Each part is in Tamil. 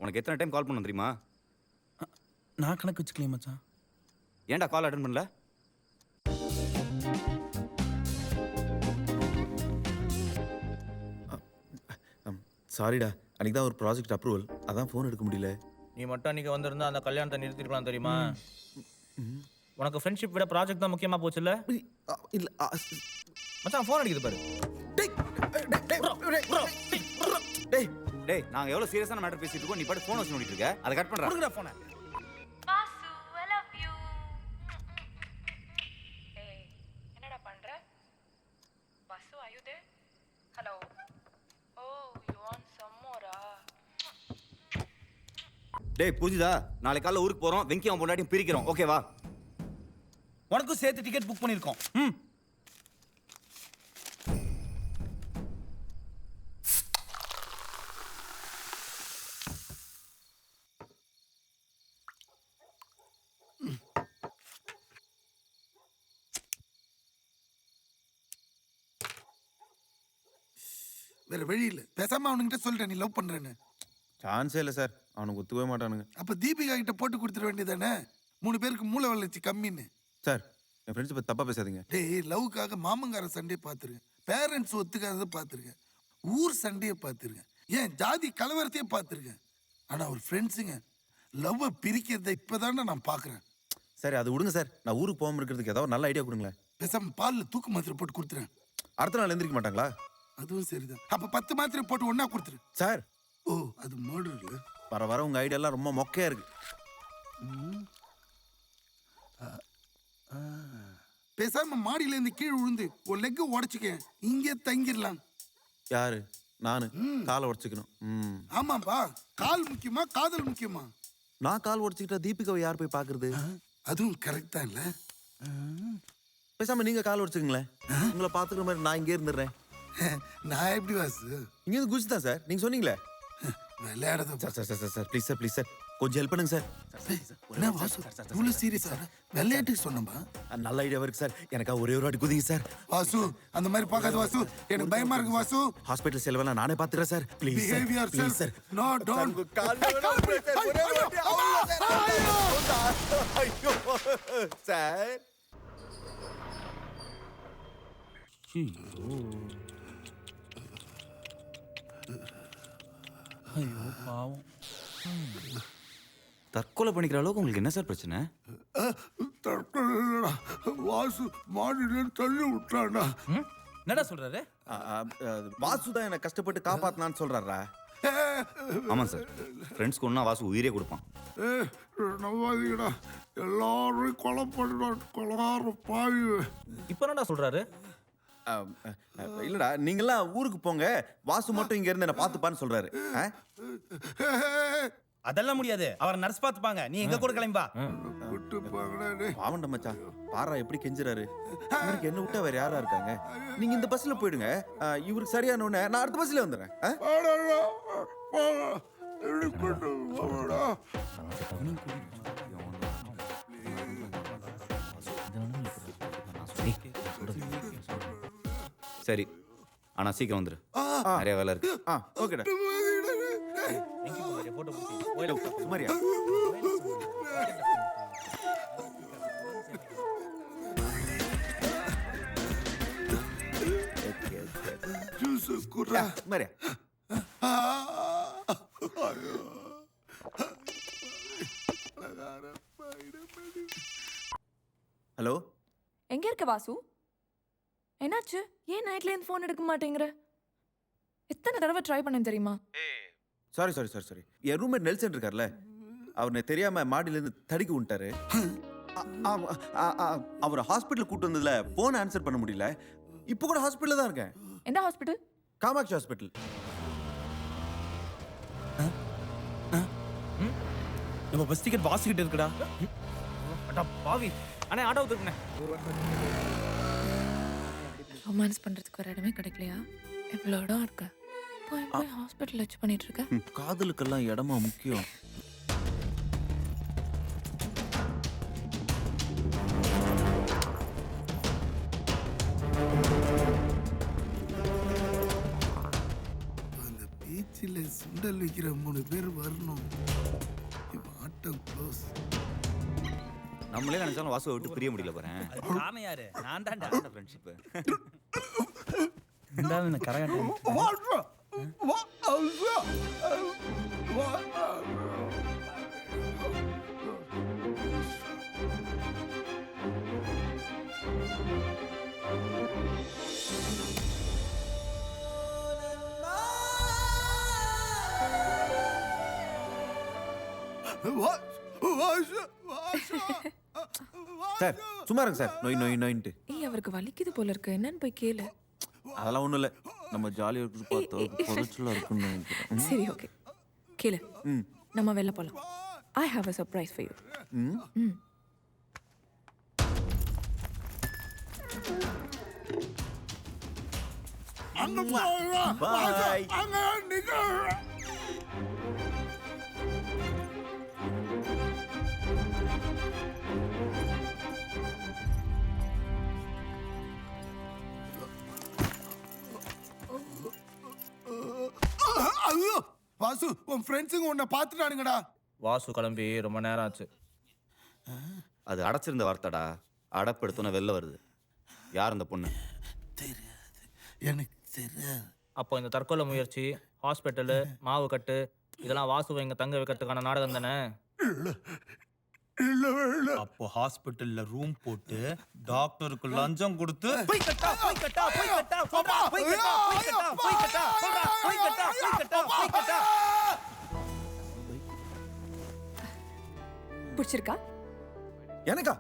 உனக்கு எத்தனை டைம் கால் பண்ண தெரியுமா? நான் கணக்கு வச்சுக்கலையே மச்சான். ஏன்டா கால் அட்டன் பண்ணல? சாரிடா, அன்றைக்கி தான் ஒரு ப்ராஜெக்ட் அப்ரூவல், அதான் ஃபோன் எடுக்க முடியல. நீ மட்டும் அன்றைக்கி வந்திருந்தா அந்த கல்யாணத்தை நிறுத்திருக்கலாம் தெரியுமா? உனக்கு ஃப்ரெண்ட்ஷிப் விட ப்ராஜெக்ட் தான் முக்கியமாக போச்சுல்ல? இல்லை மச்சான் ஃபோன் அடிக்குது பாரு. டேய் டேய், நாங்கள் எவ்வளோ சீரியஸான மேட்டர் பேசிட்டு இருக்கோம், நீ பாட்டு ஃபோன் வச்சு நோண்டிட்டு இருக்க. அதை கட் பண்ணுறா. கொடுக்குற ஃபோனை. Vasu, I love you. ஏய், என்னடா பண்ற? Vasu, are you there? Hello. Oh, you want some more? டேய் புரிஞ்சுதா? நாளைக்கு காலைல ஊருக்கு போகிறோம், வெங்கி அவன் பொண்டாட்டியும் பிரிக்கிறோம், ஓகேவா? உனக்கும் சேர்த்து டிக்கெட் புக் பண்ணியிருக்கோம். வேற வழி இல்லை, பேசாம அவனுங்கிட்ட சொல்லிட்டேன் நீ லவ் பண்றேன்னு. சான்ஸே இல்லை சார், அவனுக்கு ஒத்துக்கவே மாட்டானுங்க. அப்ப தீபிகா கிட்ட போட்டு கொடுத்துட வேண்டியதானே, 3 பேருக்கு மூளை வளர்ச்சி கம்மின்னு. சார், என் ஃப்ரெண்ட்ஸ் பற்றி தப்பாக பேசாதீங்க. டேய், லவ்க்காக மாமங்கார சண்டையை பார்த்துருக்கேன், பேரண்ட்ஸ் ஒத்துக்காததை பார்த்துருக்கேன், ஊர் சண்டையை பார்த்துருக்கேன், ஏன் ஜாதி கலவரத்தையே பார்த்துருக்கேன். ஆனா ஒரு ஃப்ரெண்ட்ஸுங்க லவ்வை பிரிக்கிறத இப்பதானே நான் பார்க்குறேன். சரி அது விடுங்க சார், நான் ஊருக்கு போகாமல் இருக்கிறதுக்கு ஏதாவது நல்ல ஐடியா கொடுங்களேன். பேசாம பாலில் தூக்கு மாத்திரை போட்டு கொடுத்துறேன். அடுத்த நாள் எந்திரிக்க மாட்டாங்களா? அதுவும் சரிதான். அப்ப 10 மாத்திரை போட்டு ஒன்னா கொடுத்துரு. சார், ஓ அது மர்டர் இல்ல. வர வர உங்கள் ஐடியாலாம் ரொம்ப மொக்கையாக இருக்கு. பேசாம மாடியில இருந்து கீழே விழுந்து ஒரு லெக் உடைச்சுக்க, இங்கே தங்கிடலாம். யாரு? நானு காலை உடச்சிக்கணும். ஆமாப்பா, கால் முக்கியமா காதல் முக்கியமா? நான் கால் உடச்சிக்கிட்டா தீபிகாவை யார் போய் பார்க்கறது? அதுவும் கரெக்ட் தான் இல்ல. பேசாம நீங்க கால் உடச்சுக்கங்களேன், உங்களை பார்த்துக்கிற மாதிரி நான் இங்கே இருந்துடுறேன். நான் எப்படி வாசு? இங்கேருந்து குச்சி தான் சார், நீங்கள் சொன்னீங்களே. விளையாடுறத sir sir sir sir please sir, please sir, கொஞ்சம் ஹெல்ப் பண்ணுங்க சார். என்ன வாசு இவ்வளவு சீரியஸா? விளையாட்டுக்கு சொன்னப்பா. நல்ல ஐடியா இருக்கு சார், எனக்கா ஒரே ஒரு வாட்டி குதிங்க சார். வாசு அந்த மாதிரி பார்க்காத வாசு, எனக்கு பயமா இருக்கு வாசு. ஹாஸ்பிட்டல் செலவெல்லாம் நானே பார்த்துக்கிறேன் sir. Please behaviour please sir. No don't. Sir ஐயோ பாவம். தற்கொலை பண்ணிக்கிற அளவுக்கு உங்களுக்கு என்ன சார் பிரச்சனை? வாசு மாடியில தள்ளி விட்டானா? என்னடா சொல்றாரு? வாசு தான் என்னை கஷ்டப்பட்டு காப்பாத்தினான்னு சொல்றாரா? ஆமாம் சார், ஃப்ரெண்ட்ஸ்க்கு ஒன்றா வாசு உயிரே கொடுப்பான். நம்பாதீங்கடா, எல்லாரும் கொலை பண்ணுறான், கொலகார பாவி. இப்போ என்னடா சொல்றாரு? இல்லடா, நீங்களாம் ஊருக்கு போங்க, வாசு மட்டும் இங்க இருந்து என்ன பார்த்துப்பான்னு சொல்றாரு. அதெல்லாம் முடியாது, அவர் நர்ஸ் பார்த்துப்பாங்க, நீ எங்க கூட கிளம்பா. பாவண்ட மச்சான், பாரா எப்படி கெஞ்சுறாரு. இவருக்கு என்ன விட்டா வேற யாரா இருக்காங்க? நீங்க இந்த பஸ்ல போயிடுங்க, இவருக்கு சரியான உடனே நான் அடுத்த பஸ்ல வந்துடுறேன். சரி, ஆனால் சீக்கிரம் வந்துரு, நிறைய வேலை இருக்கு. ஓகேடா. சுமாரியா சுமாரியா. ஹலோ, எங்க இருக்க வாசு? என்னாச்சு? ஏன் நைட்ல இருந்து ஃபோன் எடுக்க மாட்டேங்கிற? எத்தனை தடவை ட்ரை பண்ணேன் தெரியுமா? சாரி சாரி சாரி சாரி, என் ரூம்மேட் நெல்சன் இருக்கார்ல, அவனை தெரியாம மாடியிலேருந்து தடிக்க விட்டாரு. அவர் ஹாஸ்பிட்டல் கூட்டு வந்ததுல போன் ஆன்சர் பண்ண முடியல. இப்போ கூட ஹாஸ்பிட்டல்ல தான் இருக்கேன். எந்த ஹாஸ்பிட்டல்? காமாட்சி ஹாஸ்பிட்டல். நம்ம பஸ் டிக்கெட் வாசிக்கிட்டு இருக்குடா. அடா பாவி, அண்ணே ஆட்டோ திருப்புனே. ரொமான்ஸ் பண்றதுக்கு ஒரு இடமே கிடைக்கலையா? எவ்வளோ இடம் இருக்கு, போய் போய் ஹாஸ்பிட்டல் வச்சு பண்ணிட்டு இருக்க. காதலுக்கெல்லாம் இடமா முக்கியம். அந்த பீச்சில் சுண்டல் விற்கிற 3 பேர் வரணும். இப்போ ஆட்டம் க்ளோஸ். நம்மளே நினைச்சாலும் வாசுவை விட்டு பிரிய முடியல போறேன். காரணம் யாரு? நான் தான்டா. ஃப்ரெண்ட்ஷிப். இருந்தாலும் இந்த கரகாட்டம் சார் சும்மா இருங்க சார். நோயின்ட்டு ஏய் அவருக்கு வலிக்குது போல இருக்கு, என்னன்னு போய் கேளு. அதெல்லாம் ஒன்றும் இல்லை. நம்ம ஜாலியாக இருக்குது பார்த்தோம், பொருட்களாக இருக்குன்னு நினைக்கிறேன். சரி ஓகே கேளு. நம்ம வெளில போலாம். I have a surprise for you. பாய். ஐயோ வாசு, உன் ஃப்ரெண்ட்ஸுங்க உன்னை பார்த்துட்டானுங்கடா. வாசு கிளம்பி ரொம்ப நேரம் ஆச்சு. அது அடைச்சிருந்த வார்த்தைடா. அடப்படுத்தோன்னு வெளில வருது. யார் அந்த பொண்ணு? தெரியாது, எனக்கு தெரியாது. அப்போ இந்த தற்கொலை முயற்சி, ஹாஸ்பிட்டலு, மாவு கட்டு இதெல்லாம் வாசுவை இங்க தங்க வைக்கிறதுக்கான நாடகம் தானே? அப்போ ஹாஸ்பிட்டல்ல ரூம் போட்டு டாக்டருக்கு லஞ்சம் கொடுத்து பிடிச்சிருக்கா? எனக்கா?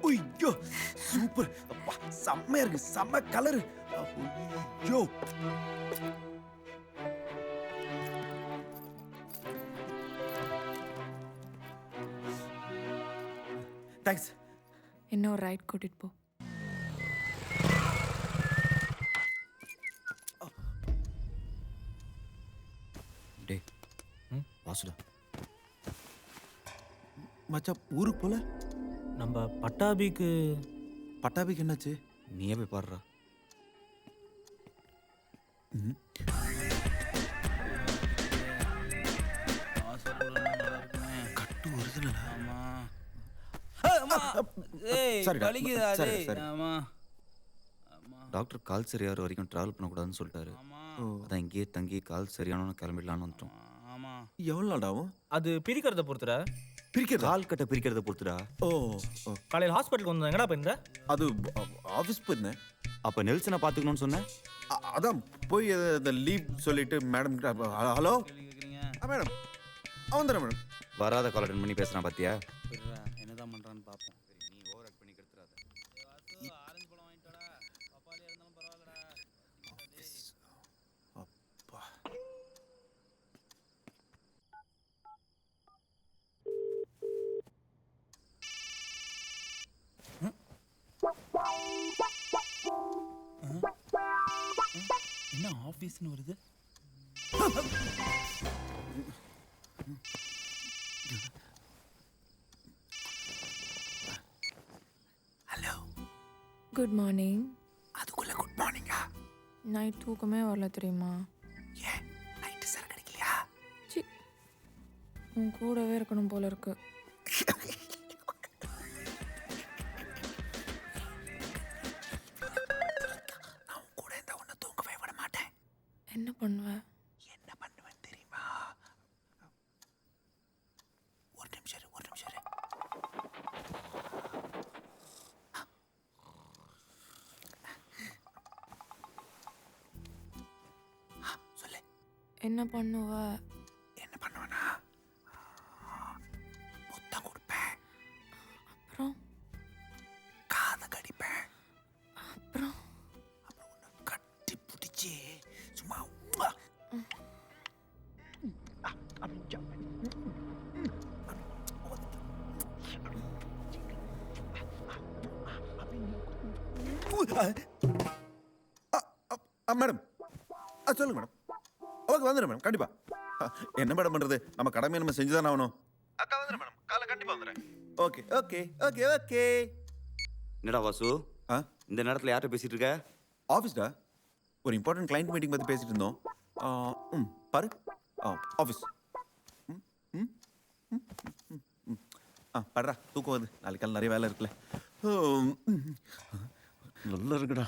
ஐயோ சூப்பர். அப்பா செம்மையா இருக்கு. செம்ம கலர். ஐயோ தேங்க்ஸ். என்ன ஒரு ரைட் கூட்டிட்டு போ. டேய் வாசுடா. மச்சான் ஊருக்கு போல. நம்ம பட்டாபிக்கு பட்டாபிக்கு என்னாச்சு? நீயே போய் பாடுறா. கட்டு வருதுல. ஏய் வலிக்குதா? சரி, டேய் சரி. ஆமா டாக்டர் கால் சரியாகிற வரைக்கும் டிராவல் பண்ணக்கூடாதுன்னு சொல்லிட்டாரு. அதான் இங்கேயே தங்கி கால் சரியானவனு கிளம்பிடலான்னு வந்துட்டோம். ஆமா. எவ்வளோ நாள் ஆகும்? அது பிரிக்கிறத பொறுத்துற. பிரிக்கிறதா? கால் கட்டை பிரிக்கிறத பொறுத்துடா. ஓ காலையில் ஹாஸ்பிட்டலுக்கு வந்து எங்கடா போயிருந்த? அது ஆஃபீஸ் போயிருந்தேன். அப்ப நெல்சனை பாத்துக்கணும்னு சொன்னேன். அதான் போய் அந்த லீவ் சொல்லிட்டு மேடம். ஹலோ மேடம், அவன் தானே மேடம்? வராத கால் அட்டன் பண்ணி பேசுறான் பாத்தியா? என்னதான் பண்றான்னு பாப்போம். நீ ஓவர் ஆக்ட் பண்ணி கெடுத்துறாத. ஆரஞ்சு பழம் வாங்கிட்டடா. பப்பாளியா இருந்தாலும் பரவாயில்லடா. அப்பா என்ன ஆபீஸ்னு வருது? Hello good morning. அதுக்குள்ள குட் மார்னிங்கா? நைட் தூக்கமே வரல தெரியுமா? ஏன் நைட்டு சார் கிடைக்கலையா? சி, உன் கூடவே இருக்கணும் போல இருக்கு. நான் கூட இந்த ஒன்று தூங்கவே விட மாட்டேன். என்ன பண்ணுவ? என்ன பண்ணுவேன் தெரியுமா? ஒரு நிமிஷம் இரு. சொல்லு. என்ன பண்ணுவ? என்ன பண்ணுவேனா? முத்தம் கொடுப்பேன். அப்புறம் காதை கடிப்பேன். அப்புறம் உன்னை கட்டி பிடிச்சி சும்மா மேடம் சொல்லுங்க மேடம். ஓகே வந்துடுறேன் மேடம், கண்டிப்பா. என்ன மேடம் பண்றது, நம்ம கடமையை நம்ம செஞ்சுதானே ஆகணும். அக்கா வந்துடுறேன் மேடம், காலை கண்டிப்பா வந்துடுறேன். Okay okay okay okay. என்னடா வாசு, இந்த நேரத்துல யார்கிட்ட பேசிட்டு இருக்க? ஆஃபீஸ்டா, ஒரு இம்பார்ட்டன்ட் கிளைண்ட் மீட்டிங் பற்றி பேசிட்டு இருந்தோம். பாரு ஆஃபீஸ் படுறா தூக்கம் வருது நாளைக்கு காலை நிறைய வேலை இருக்குல்ல நல்லா இருக்குடா